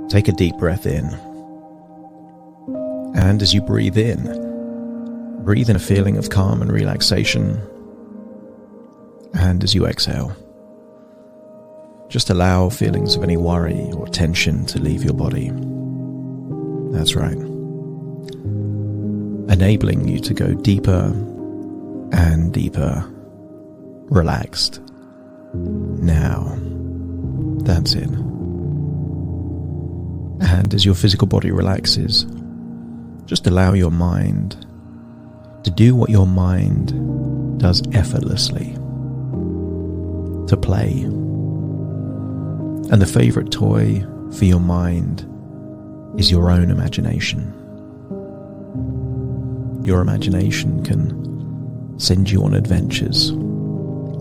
Take a deep breath in. And as you breathe in a feeling of calm and relaxation. And as you exhale, just allow feelings of any worry or tension to leave your body. That's right. Enabling you to go deeper and deeper, relaxed. Now, that's it. And as your physical body relaxes, just allow your mind to do what your mind does effortlessly, to play. And the favorite toy for your mind is your own imagination. Your imagination can send you on adventures,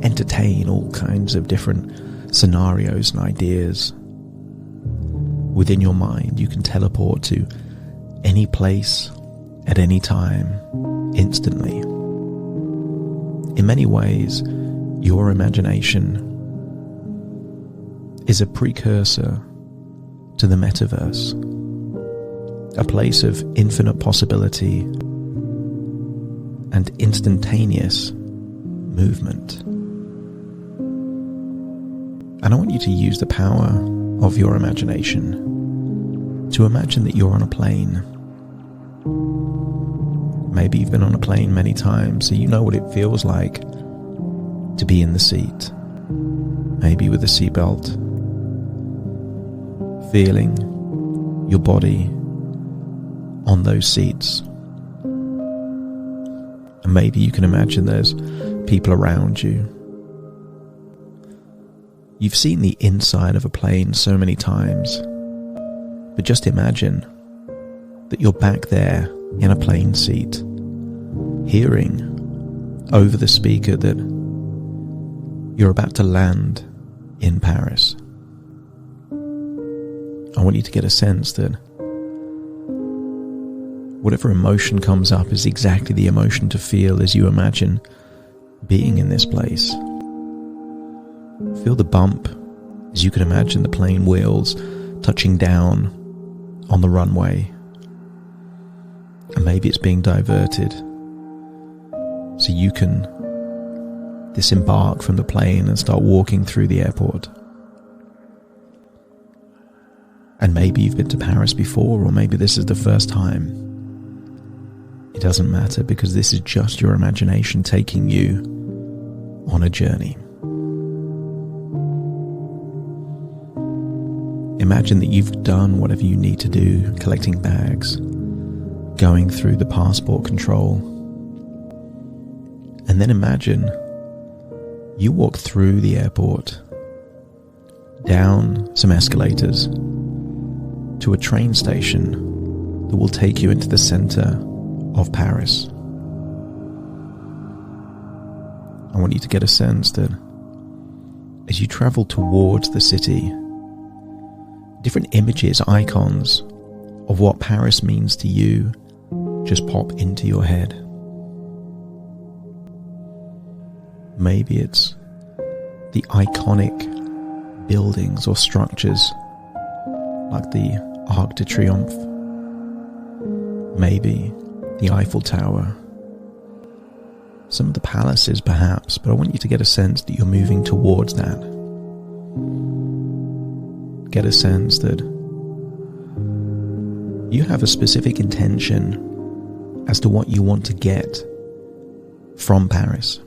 entertain all kinds of different scenarios and ideas. Within your mind, you can teleport to any place, at any time, instantly. In many ways, your imagination is a precursor to the metaverse, a place of infinite possibility and instantaneous movement. And I want you to use the power of your imagination to imagine that you're on a plane. Maybe you've been on a plane many times, so you know what it feels like to be in the seat. Maybe with a seatbelt. Feeling your body on those seats. And maybe you can imagine there's people around you. You've seen the inside of a plane so many times, but just imagine that you're back there in a plane seat, hearing over the speaker that you're about to land in Paris. I want you to get a sense that whatever emotion comes up is exactly the emotion to feel as you imagine being in this place. Feel the bump as you can imagine the plane wheels touching down on the runway. And maybe it's being diverted so you can disembark from the plane and start walking through the airport. And maybe you've been to Paris before, or maybe this is the first time. It doesn't matter, because this is just your imagination taking you on a journey. Imagine that you've done whatever you need to do, collecting bags, going through the passport control. And then imagine you walk through the airport, down some escalators, to a train station that will take you into the center of Paris. I want you to get a sense that as you travel towards the city, different images, icons of what Paris means to you just pop into your head. Maybe it's the iconic buildings or structures like the Arc de Triomphe, maybe the Eiffel Tower, some of the palaces perhaps, but I want you to get a sense that you're moving towards that. Get a sense that you have a specific intention as to what you want to get from Paris.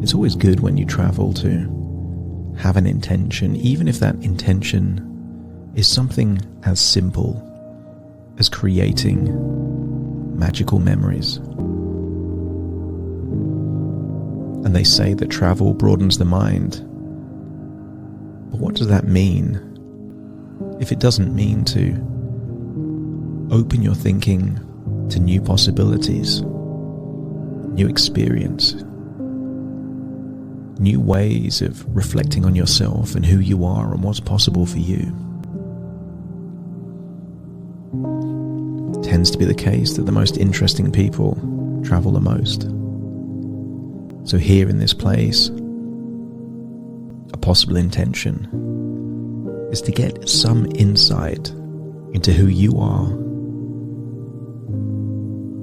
It's always good when you travel to have an intention, even if that intention is something as simple as creating magical memories. And they say that travel broadens the mind. But what does that mean if it doesn't mean to open your thinking to new possibilities, new experience, new ways of reflecting on yourself and who you are and what's possible for you? It tends to be the case that the most interesting people travel the most. So here in this place, a possible intention is to get some insight into who you are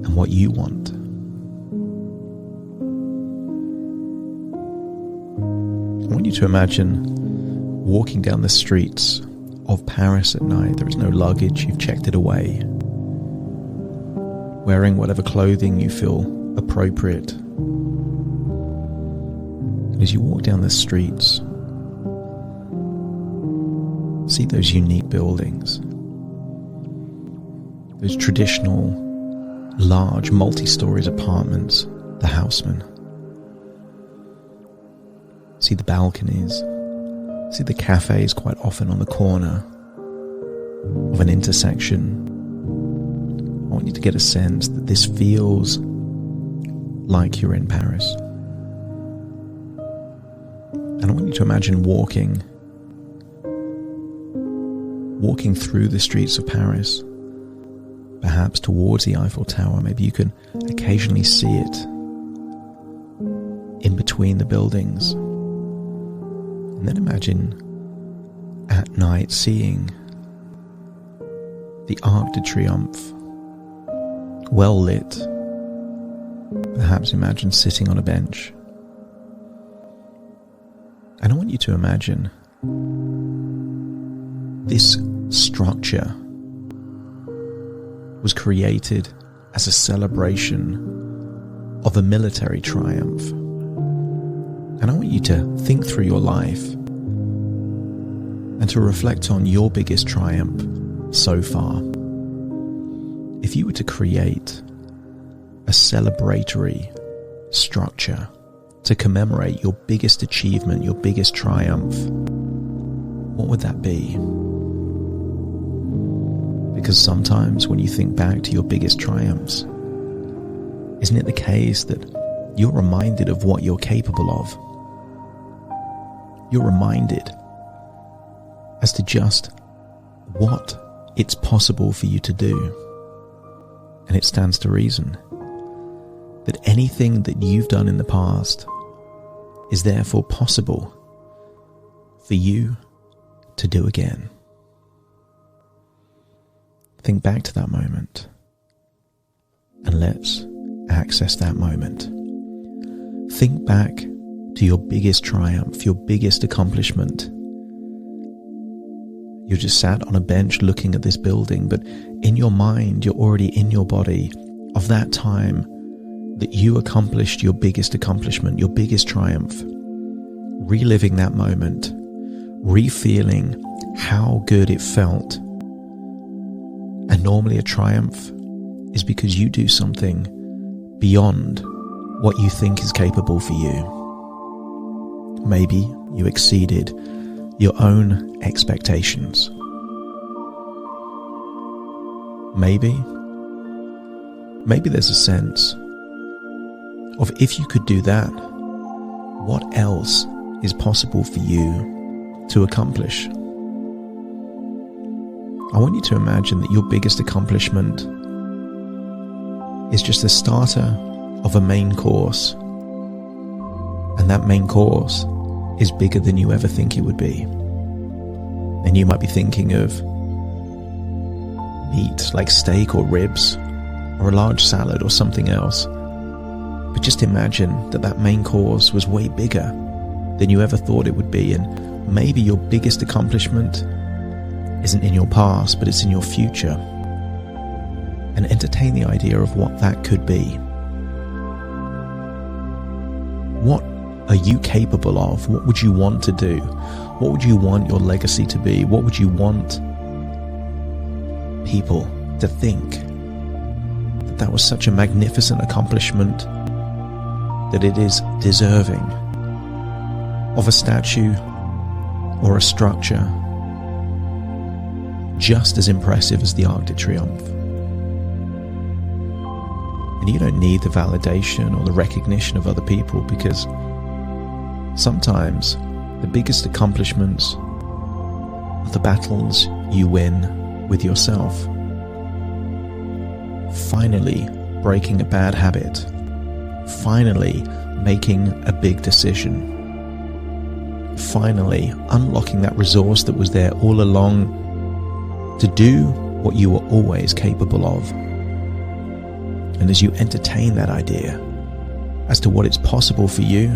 and what you want. I want you to imagine walking down the streets of Paris at night. There is no luggage, you've checked it away. Wearing whatever clothing you feel appropriate. And as you walk down the streets, see those unique buildings. Those traditional, large, multi-stories apartments, the housemen. See the balconies. See the cafes quite often on the corner of an intersection. I want you to get a sense that this feels like you're in Paris. And I want you to imagine walking through the streets of Paris, perhaps towards the Eiffel Tower. Maybe you can occasionally see it in between the buildings. And then imagine at night seeing the Arc de Triomphe, well lit. Perhaps imagine sitting on a bench. And I want you to imagine this structure was created as a celebration of a military triumph. And I want you to think through your life and to reflect on your biggest triumph so far. If you were to create a celebratory structure to commemorate your biggest achievement, your biggest triumph, what would that be? Because sometimes when you think back to your biggest triumphs, isn't it the case that you're reminded of what you're capable of? You're reminded as to just what it's possible for you to do. And it stands to reason that anything that you've done in the past is therefore possible for you to do again. Think back to that moment and let's access that moment. Think back to your biggest triumph, your biggest accomplishment. You're just sat on a bench looking at this building, but in your mind, you're already in your body of that time that you accomplished your biggest accomplishment, your biggest triumph. Reliving that moment, re-feeling how good it felt. And normally a triumph is because you do something beyond what you think is capable for you. Maybe you exceeded your own expectations. Maybe there's a sense of if you could do that, what else is possible for you to accomplish? I want you to imagine that your biggest accomplishment is just the starter of a main course. And that main course is bigger than you ever think it would be. And you might be thinking of meat like steak or ribs or a large salad or something else. But just imagine that that main course was way bigger than you ever thought it would be. And maybe your biggest accomplishment isn't in your past, but it's in your future. And entertain the idea of what that could be. What are you capable of? What would you want to do? What would you want your legacy to be? What would you want people to think? That was such a magnificent accomplishment that it is deserving of a statue or a structure just as impressive as the Arc de Triomphe. And you don't need the validation or the recognition of other people, because sometimes the biggest accomplishments are the battles you win with yourself. Finally breaking a bad habit. Finally making a big decision. finally unlocking that resource that was there all along to do what you were always capable of. And as you entertain that idea as to what it's possible for you,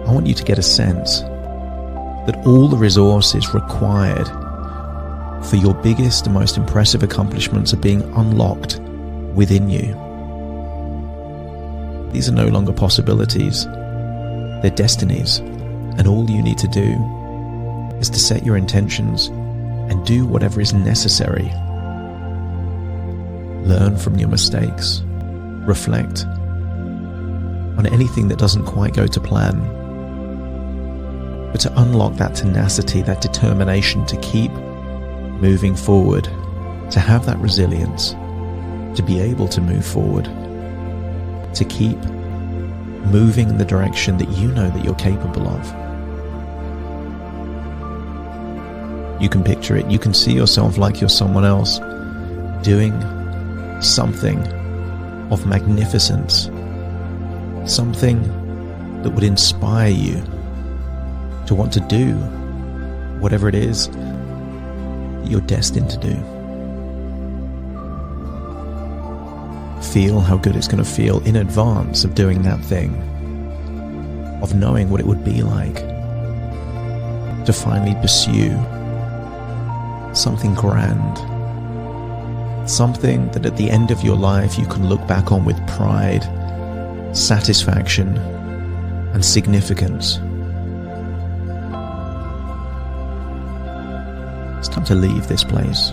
I want you to get a sense that all the resources required for your biggest and most impressive accomplishments are being unlocked within you. These are no longer possibilities, they're destinies, and all you need to do is to set your intentions and do whatever is necessary. Learn from your mistakes, reflect on anything that doesn't quite go to plan, but to unlock that tenacity, that determination to keep moving forward, to have that resilience, to be able to move forward, to keep moving in the direction that you know that you're capable of. You can picture it, you can see yourself like you're someone else doing something of magnificence, something that would inspire you to want to do whatever it is that you're destined to do. Feel how good it's going to feel in advance of doing that thing, of knowing what it would be like to finally pursue something grand, something that at the end of your life you can look back on with pride, satisfaction, and significance. It's time to leave this place.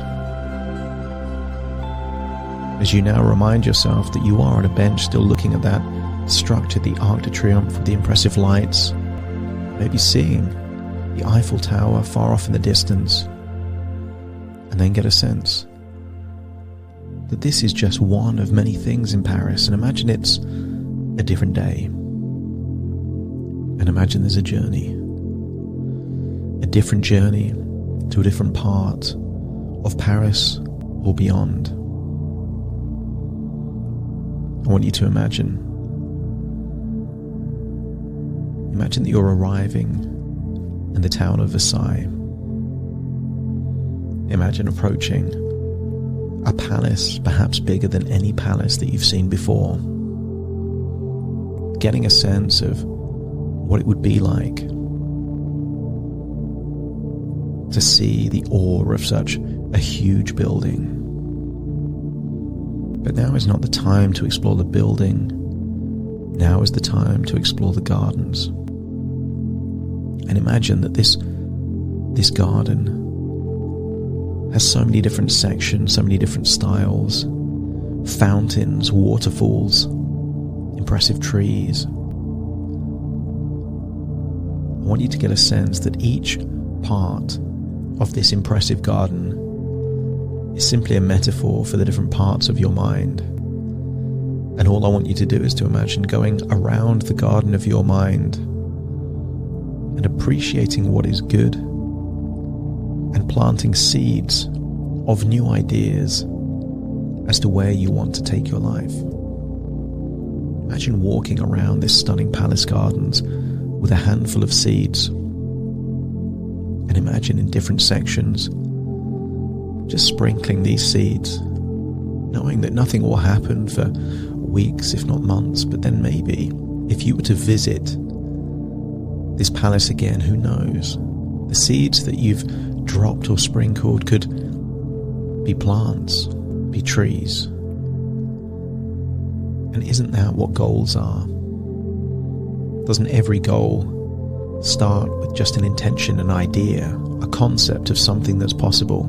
As you now remind yourself that you are on a bench still looking at that structure, the Arc de Triomphe with the impressive lights, maybe seeing the Eiffel Tower far off in the distance, and then get a sense that this is just one of many things in Paris, and imagine it's a different day. And imagine there's a journey. A different journey to a different part of Paris or beyond. I want you to imagine that you're arriving in the town of Versailles. Imagine approaching a palace perhaps bigger than any palace that you've seen before. Getting a sense of what it would be like to see the awe of such a huge building. But now is not the time to explore the building. Now is the time to explore the gardens. And imagine that this garden has so many different sections, so many different styles, fountains, waterfalls, impressive trees. I want you to get a sense that each part of this impressive garden is simply a metaphor for the different parts of your mind. And all I want you to do is to imagine going around the garden of your mind and appreciating what is good and planting seeds of new ideas as to where you want to take your life. Imagine walking around this stunning palace gardens with a handful of seeds, and imagine in different sections just sprinkling these seeds, knowing that nothing will happen for weeks, if not months, but then maybe if you were to visit this palace again, who knows? The seeds that you've dropped or sprinkled could be plants, be trees. And isn't that what goals are? Doesn't every goal start with just an intention, an idea, a concept of something that's possible?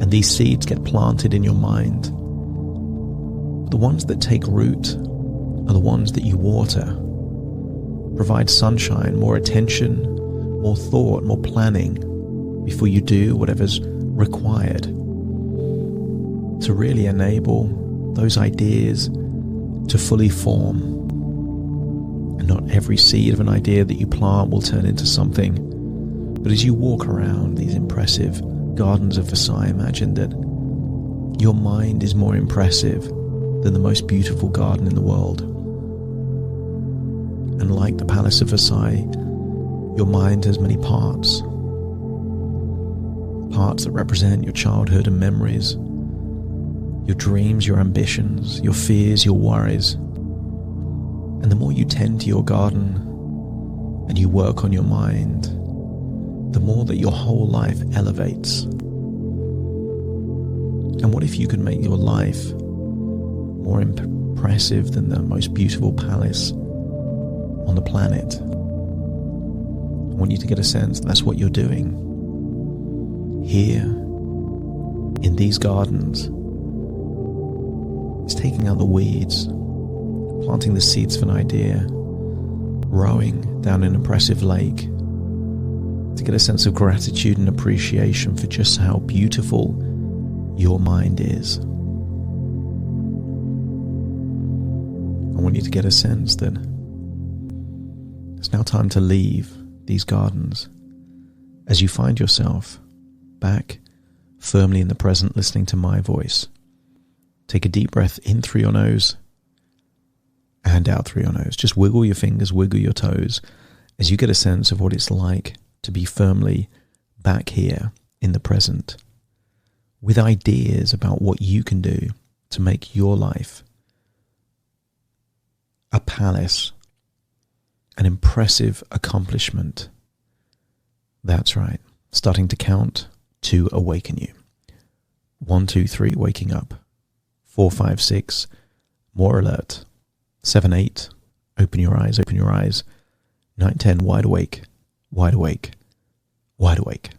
And these seeds get planted in your mind. The ones that take root are the ones that you water, provide sunshine, more attention, more thought, more planning before you do whatever's required to really enable those ideas to fully form. And not every seed of an idea that you plant will turn into something. But as you walk around these impressive gardens of Versailles, imagine that your mind is more impressive than the most beautiful garden in the world. And like the Palace of Versailles, Your mind has many parts. Parts that represent your childhood and memories, your dreams, your ambitions, your fears, your worries. And the more you tend to your garden and you work on your mind, the more that your whole life elevates. And what if you could make your life more impressive than the most beautiful palace on the planet? I want you to get a sense that's what you're doing. Here, in these gardens, it's taking out the weeds, planting the seeds of an idea, rowing down an impressive lake, to get a sense of gratitude and appreciation for just how beautiful your mind is. I want you to get a sense that it's now time to leave these gardens as you find yourself back firmly in the present, listening to my voice. Take a deep breath in through your nose and out through your nose. Just wiggle your fingers, wiggle your toes as you get a sense of what it's like to be firmly back here in the present, with ideas about what you can do to make your life a palace, an impressive accomplishment. That's right. Starting to count to awaken you. 1, 2, 3, waking up. 4, 5, 6, more alert. 7, 8, open your eyes, open your eyes. 9, 10, wide awake, wide awake, wide awake.